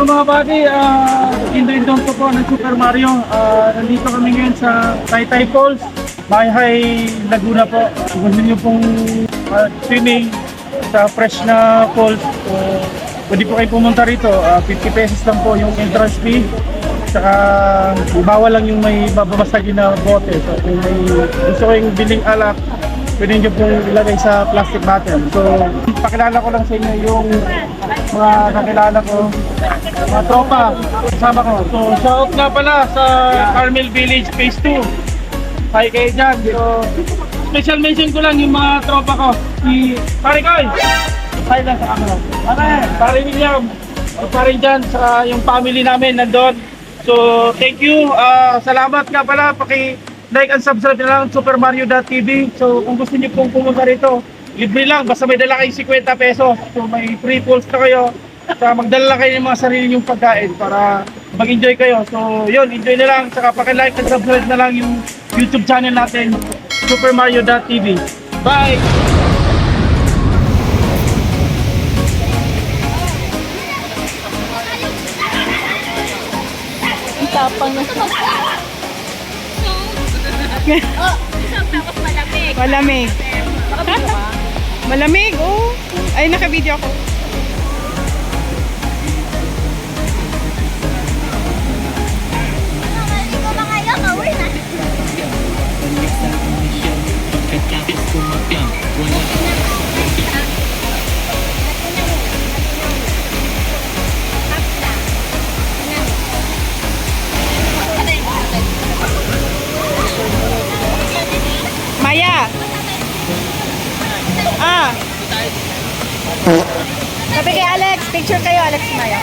mga buddy, Indo-Indong po ng Super Mario. Nandito kami ngayon sa Taytay Falls, Mayhay, Laguna po. Kung gusto nyo pong swimming sa fresh na falls, pwede po kayo pumunta rito. 50 pesos lang po yung entrance fee. Saka bawal lang yung may bababasagin na bote. So kung may gusto kayong biling alak, pwede nyo pong ilagay sa plastic bottle. So pakilala ko lang sa inyo yung mga kakilala ko, mga tropa, kasama ko. So shout nga pala sa Carmel Village Phase 2. Hi kayo dyan. So special mention ko lang yung mga tropa ko. Si Pare Koy, hi lang sa camera. Pare William, pare dyan sa yung family namin nandun. So thank you, salamat nga pala, paki-like and subscribe na lang supermario.tv. So kung gusto niyo pong pumunta rito, libre lang, basta may dala kayong 50 pesos. So may free pools na kayo. So magdala lang kayo ng mga sarili nyong pagkain para mag-enjoy kayo. So yun, enjoy na lang, saka paki-like and subscribe na lang yung YouTube channel natin, supermario.tv. Bye! Tapang na. Tapos malamig. Malamig. Nakabito ka? Malamig, oh. Ay, naka-video ako. Maligo ba kayo? Kawin na. Maya. Sabi kay Alex, picture kayo, Alex Maya.